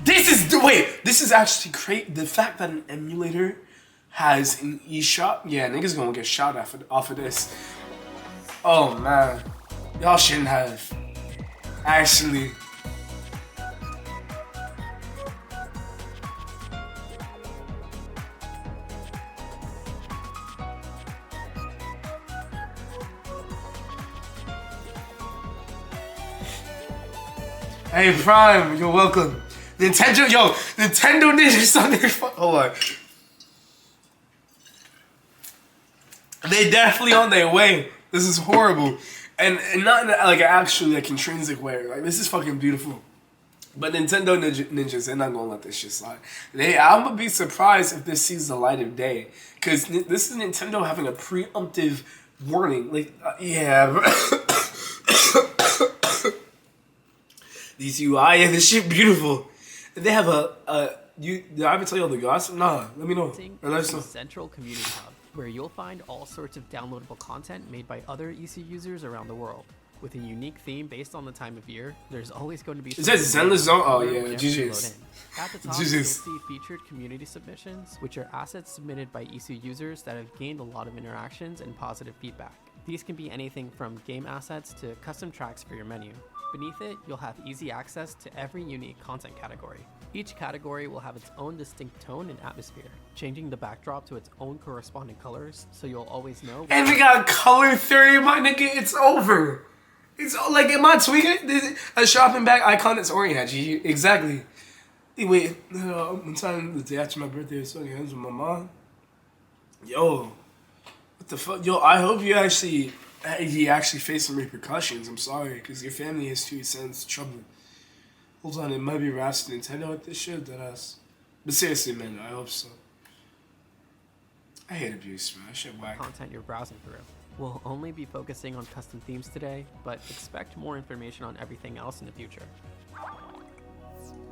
This is actually great. The fact that an emulator has an eShop, yeah, niggas gonna get shot off of this. Oh man, y'all shouldn't have. Actually. Hey Prime, you're welcome. Nintendo Ninjas on their hold on. They definitely on their way. This is horrible, and not in like an actually like intrinsic way. Like, this is fucking beautiful. But Nintendo Ninjas, they're not gonna let this shit slide. I'm gonna be surprised if this sees the light of day, cause this is Nintendo having a preemptive warning. Like, yeah. Bro. These UI and this shit beautiful. They have did I ever tell you all the gossip? Nah, let me know. Or let us know. Central community hub, where you'll find all sorts of downloadable content made by other EC users around the world. With a unique theme based on the time of year, there's always going to be. Is that Zenless Zone? Oh yeah, whenever GG's. you load in. At the top, you'll GG's. see featured community submissions, which are assets submitted by EC users that have gained a lot of interactions and positive feedback. These can be anything from game assets to custom tracks for your menu. Beneath it, you'll have easy access to every unique content category. Each category will have its own distinct tone and atmosphere, changing the backdrop to its own corresponding colors, so you'll always know. And we got color theory, my nigga. It's over. It's like, am I tweaking? A shopping bag icon is orange. Exactly. Wait, one time the day after my birthday, I was fucking hands with my mom. Yo, what the fuck? Yo, I hope you actually face some repercussions. I'm sorry, because your family has 2 cents trouble. Hold on, it might be Raps Nintendo with this shit, deadass. But seriously, man, I hope so. I hate abuse, man. That shit whack. Content you're browsing through. We'll only be focusing on custom themes today, but expect more information on everything else in the future.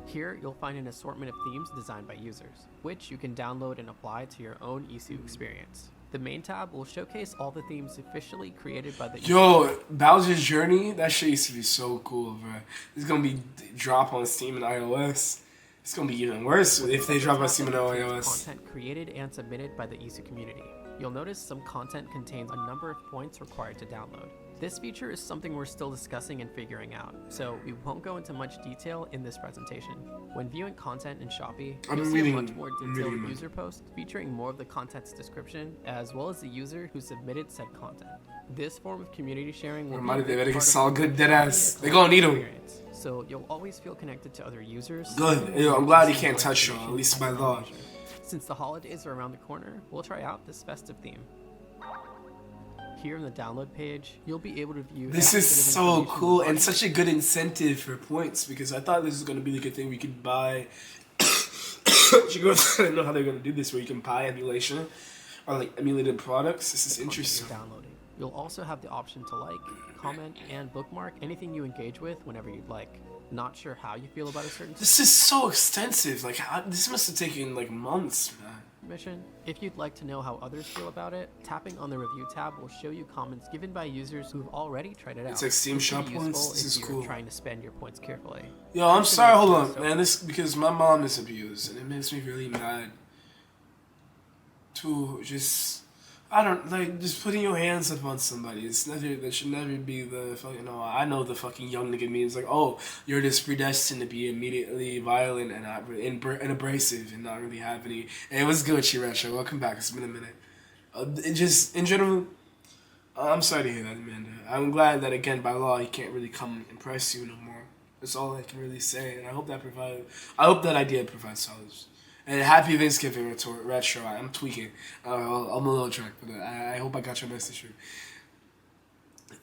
Here, you'll find an assortment of themes designed by users, which you can download and apply to your own IISU experience. The main tab will showcase all the themes officially created by the Yo, Bowser's Journey, that shit used to be so cool, bro. It's gonna be drop on Steam and iOS. It's gonna be even worse if they drop on Steam and iOS. Content created and submitted by the IISU community. You'll notice some content contains a number of points required to download. This feature is something we're still discussing and figuring out, so we won't go into much detail in this presentation. When viewing content in Shopee, you'll see a much more detailed user post featuring more of the content's description, as well as the user who submitted said content. This form of community sharing will be they better get solid good dead ass. They gonna need them. So you'll always feel connected to other users. Good. Yo, I'm glad he can't touch you, at least by law. Since the holidays are around the corner, we'll try out this festive theme. Here on the download page, you'll be able to view. This every is bit of so information cool on and it. such a good incentive for points because I thought this was gonna be like a thing we could buy. You go, I don't know how they're gonna do this, where you can buy emulation or like emulated products. This is interesting. You're downloading. You'll also have the option to like, comment, and bookmark anything you engage with whenever you'd like. Not sure how you feel about a certain This is so extensive. Like, this must have taken like months, man. mission. If you'd like to know how others feel about it, tapping on the review tab will show you comments given by users who've already tried it out. It's like Steam This can shop be points. useful This if is you're cool. trying to spend your points carefully. Yo, I'm sorry. Hold on, man. This because my mom is abused, and it makes me really mad. To just, I don't like just putting your hands up on somebody. It's never that should never be the fucking. No, I know the fucking young nigga means like, oh, you're just predestined to be immediately violent and not and abrasive and not really have any. Hey, it was good, Chiresha. Welcome back. It's been a minute. It just in general. I'm sorry to hear that, Amanda. I'm glad that again by law he can't really come and impress you no more. That's all I can really say, and I hope that idea provides solace. And happy Thanksgiving, Retro. I'm tweaking. I'm a little drunk, but I hope I got your message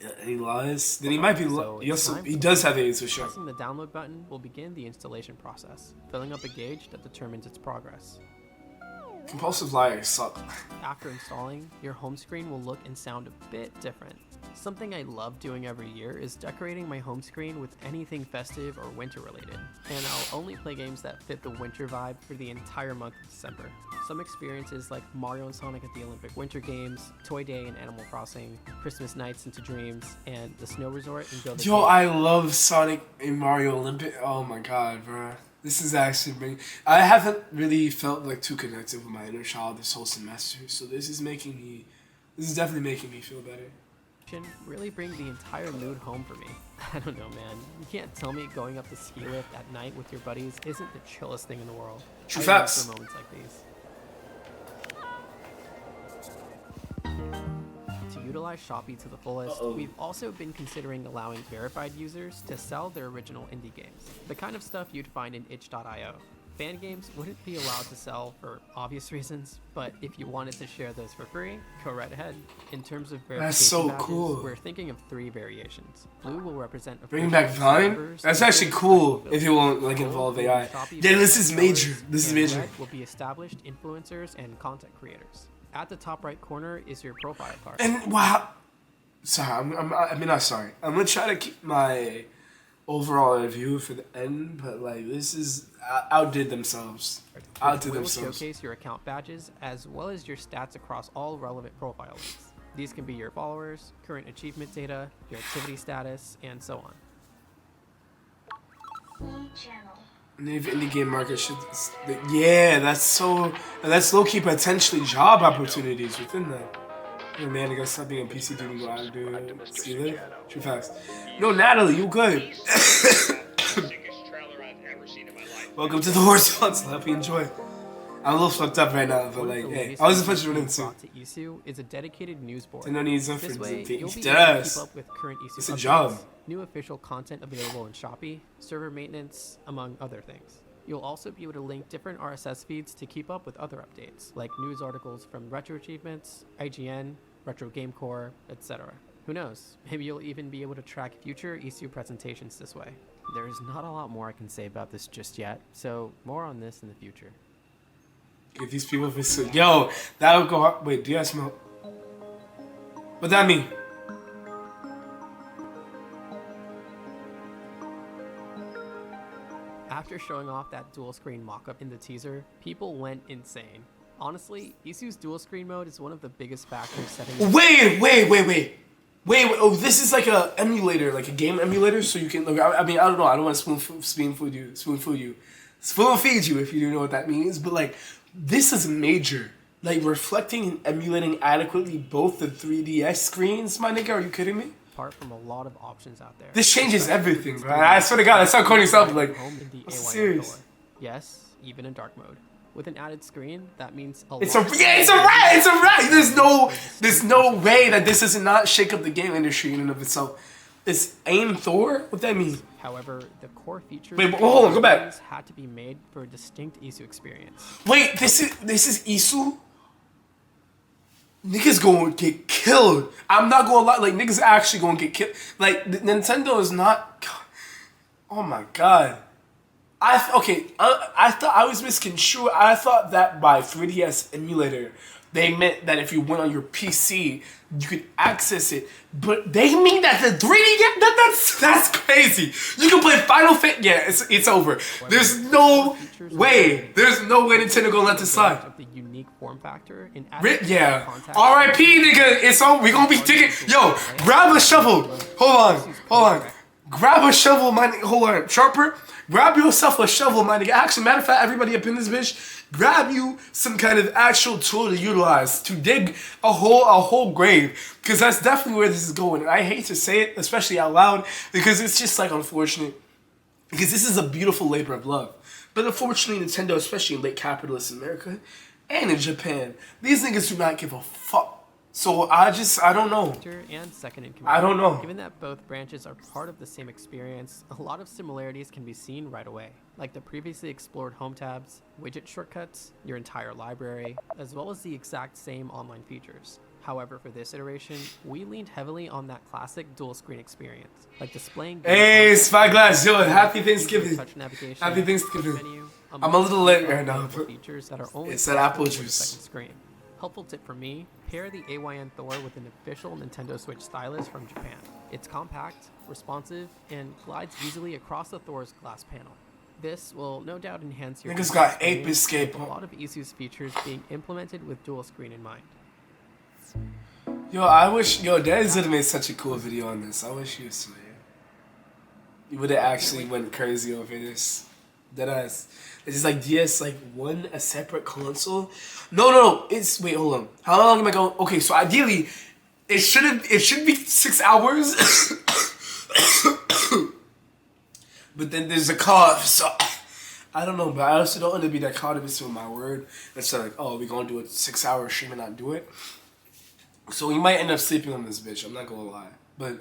right. Any lies? Then he might be. He does have AIDS for sure. Pressing the download button will begin the installation process, filling up a gauge that determines its progress. Compulsive liars suck. After installing, your home screen will look and sound a bit different. Something I love doing every year is decorating my home screen with anything festive or winter related, and I'll only play games that fit the winter vibe for the entire month of December. Some experiences like Mario and Sonic at the Olympic Winter Games, Toy Day in Animal Crossing, Christmas Nights into Dreams, and the Snow Resort in Go the Yo, Game. I love Sonic and Mario Olympic. Oh my god, bro. This is actually I haven't really felt like too connected with my inner child this whole semester, so this is definitely making me feel better. Really bring the entire mood home for me. I don't know, man. You can't tell me going up the ski lift at night with your buddies isn't the chillest thing in the world. True I facts. live for moments like these. To utilize Shopee to the fullest, we've also been considering allowing verified users to sell their original indie games. The kind of stuff you'd find in itch.io. Fan games wouldn't be allowed to sell for obvious reasons, but if you wanted to share those for free, go right ahead. In terms of verification That's so badges, cool. we're thinking of 3 variations. Blue will represent Bringing back Vine? That's actually cool if it won't like involve AI. Yeah, this is major. This is major. Red will be established influencers and content creators. At the top right corner is your profile card. And wow, sorry, I'm not sorry. I'm gonna try to keep my overall review for the end, but like this is outdid themselves. Outdid Will themselves. showcase your account badges as well as your stats across all relevant profile links. These can be your followers, current achievement data, your activity status, and so on. Channel. Native indie game market should. Yeah, that's low-key potentially job opportunities within that. Oh man, I gotta stop being a PC dude and go out and do ski lift. True facts. No, Natalie, you good. Welcome to the horse hunt. Hope you enjoy. I'm a little fucked up right now, but like, hey, I was a pleasure to brought to IISU is a dedicated news board. No needs This for way, you'll be able to deadass. keep up with current IISU It's a updates, job. new official content available in Shopee, server maintenance, among other things. You'll also be able to link different RSS feeds to keep up with other updates, like news articles from Retro Achievements, IGN, Retro Game Core, etc. Who knows? Maybe you'll even be able to track future IISU presentations this way. There is not a lot more I can say about this just yet, so more on this in the future. Give these people this. Yo, that would go hard. Wait, do you guys smell? What that mean? After showing off that dual screen mockup in the teaser, people went insane. Honestly, IISU's dual screen mode is one of the biggest factors setting. Wait. Oh, this is like a emulator, like a game emulator, so you can. Look, I mean, I don't know. I don't want to spoon feed you if you do know what that means. But like, this is major. Like reflecting and emulating adequately both the 3DS screens, my nigga. Are you kidding me? Apart from a lot of options out there. This changes everything, bro. I swear to God, that's how corny sounds. Like, Home in the I'm AYN serious. door. Yes, even in dark mode. With an added screen, that means It's a rat. There's no way that this does not shake up the game industry in and of itself. It's AIM Thor? What that mean? However, the core features Wait, hold on, go back. had to be made for a distinct IISU experience. Wait, this is IISU? niggas gonna get killed. I'm not gonna lie, like niggas actually gonna get killed. Like Nintendo is not. Oh my god. I thought I was misconstrued. I thought that by 3DS emulator, they meant that if you went on your PC, you could access it. But they mean that the 3D, that's crazy. You can play Final Fantasy. Yeah, it's over. There's no way. There's no way Nintendo gonna let this slide. The unique form factor in Yeah. R.I.P. nigga. It's on. We gonna be taking. Yo, grab a shovel. Hold on. Grab a shovel, my nigga. Hold on, Sharper. Grab yourself a shovel, my nigga. Actually, matter of fact, everybody up in this bitch, grab you some kind of actual tool to utilize to dig a whole grave, because that's definitely where this is going. And I hate to say it, especially out loud, because it's just like unfortunate. Because this is a beautiful labor of love, but unfortunately, Nintendo, especially in late capitalist America and in Japan, these niggas do not give a fuck. So I don't know. And second in command. I don't know. Given that both branches are part of the same experience, a lot of similarities can be seen right away, like the previously explored home tabs, widget shortcuts, your entire library, as well as the exact same online features. However, for this iteration, we leaned heavily on that classic dual screen experience, like displaying. Hey, Spyglass, yo, happy Thanksgiving. Touch navigation, Happy Thanksgiving. menu, I'm a little late right now, but features that are only it's that apple accessible with the juice. second screen. Helpful tip for me, pair the AYN Thor with an official Nintendo Switch stylus from Japan. It's compact, responsive, and glides easily across the Thor's glass panel. This will no doubt enhance your Niggas got experience, Ape Escape. with a lot of IISU's features being implemented with dual screen in mind. Yo, I wish, Daddy's would have made such a cool video on this. I wish he was here. You would have actually went crazy over this. Deadass. It's just like DS, like a separate console. No. It's wait, hold on. How long am I going? Okay, so ideally, it should be 6 hours. But then there's a cough, so I don't know. But I also don't want to be that dichotomous with my word. It's like, oh, we're gonna do a 6 hour stream and not do it. So we might end up sleeping on this bitch. I'm not gonna lie. But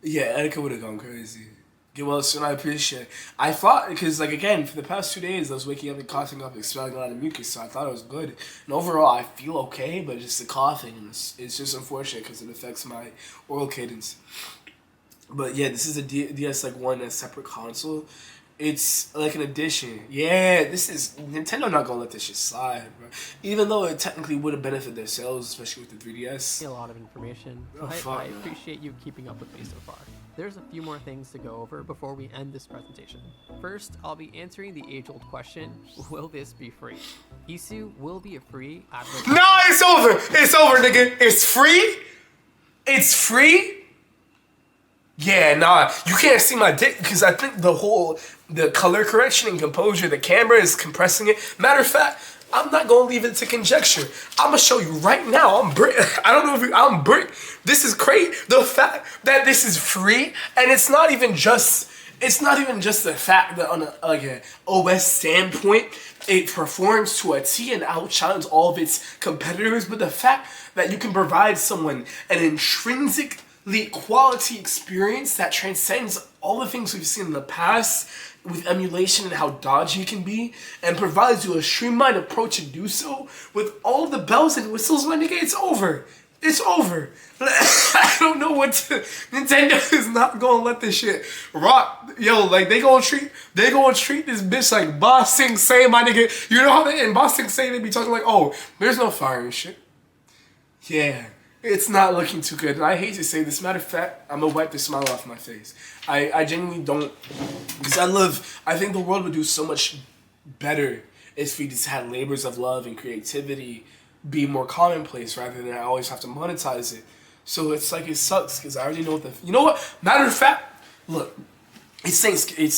yeah, Etiquette would have gone crazy. Get well soon, I appreciate it. I thought, because like again, for the past 2 days, I was waking up and coughing up, expelling a lot of mucus, so I thought it was good. And overall, I feel okay, but just the coughing, it's just unfortunate because it affects my oral cadence. But yeah, this is a DS like one, a separate console. It's like an addition. Yeah, this is Nintendo not gonna let this shit slide, bro. Even though it technically would have benefited their sales, especially with the 3DS. A lot of information. Oh, I appreciate you keeping up with me so far. There's a few more things to go over before we end this presentation. First, I'll be answering the age-old question, will this be free? IISU will be a free advert. No, it's over! It's over, nigga! It's free? It's free? Yeah, nah, you can't see my dick because I think the color correction and composure, the camera is compressing it. Matter of fact, I'm not gonna leave it to conjecture. I'm gonna show you right now. I'm brick. This is great. The fact that this is free and it's not even just the fact that on an OS standpoint, it performs to a T and outshines all of its competitors, but the fact that you can provide someone an intrinsically quality experience that transcends all the things we've seen in the past with emulation and how dodgy it can be, and provides you a streamlined approach to do so with all the bells and whistles, my nigga, it's over. It's over. I don't know what to... Nintendo is not gonna let this shit rock. Yo, like, they gonna treat this bitch like Boss Sing Say, my nigga. You know how in Boss Sing Say they be talking like, oh, there's no fire and shit. Yeah. It's not looking too good, and I hate to say this. Matter of fact, I'm gonna wipe the smile off my face. I genuinely don't, because I think the world would do so much better if we just had labors of love and creativity be more commonplace rather than I always have to monetize it. So it's like, it sucks, because I already know you know what? Matter of fact, look, it's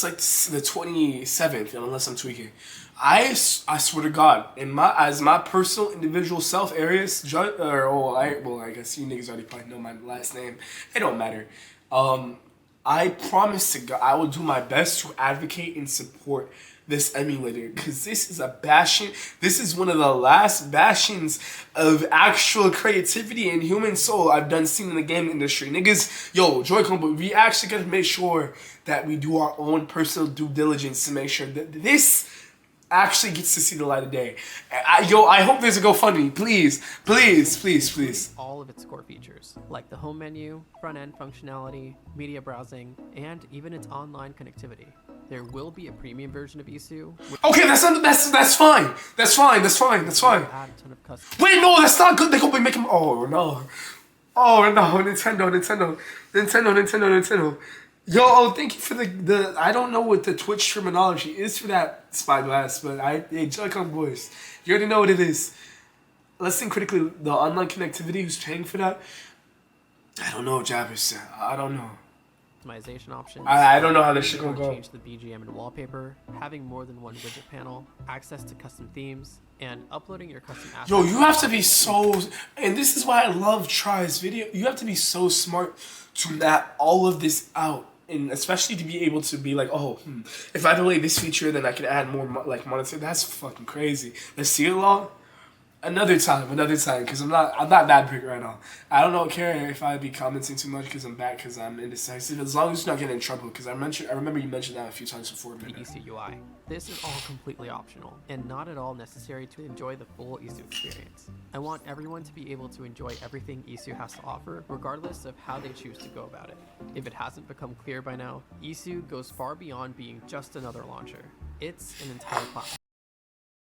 like the 27th, unless I'm tweaking. I swear to God, as my personal individual self areas, I guess you niggas already probably know my last name. It don't matter. I promise to God, I will do my best to advocate and support this emulator, because this is a bastion. This is one of the last bastions of actual creativity and human soul I've done seen in the game industry. Niggas, yo, Joy-Con, but we actually gotta make sure that we do our own personal due diligence to make sure that this actually gets to see the light of day. I hope there's a GoFundMe. Please. All of its core features, like the home menu, front-end functionality, media browsing, and even its online connectivity. There will be a premium version of IISU. Okay, that's fine. That's fine. Add a ton of custom. Wait, no, that's not good. They're gonna be making. Oh no. Nintendo. Yo, thank you for the. I don't know what the Twitch terminology is for that spyglass, but hey, Joy-Con boys, you already know what it is. Let's think critically. The online connectivity. Who's paying for that? I don't know, Jabbers. I don't know. Optimization options. I don't know how this shit gonna go. Change the BGM and wallpaper, having more than one widget panel, access to custom themes, and uploading your custom assets. Yo, you have to be so, and this is why I love Try's video. You have to be so smart to map all of this out, and especially to be able to be like, oh, if I delay this feature, then I can add more like monitor. That's fucking crazy. Let's see it long. Another time, because I'm not that big right now. I don't care if I be commenting too much because I'm back because I'm indecisive. As long as you're not getting in trouble, because I remember you mentioned that a few times before. The IISU UI. This is all completely optional and not at all necessary to enjoy the full IISU experience. I want everyone to be able to enjoy everything IISU has to offer, regardless of how they choose to go about it. If it hasn't become clear by now, IISU goes far beyond being just another launcher. It's an entire platform.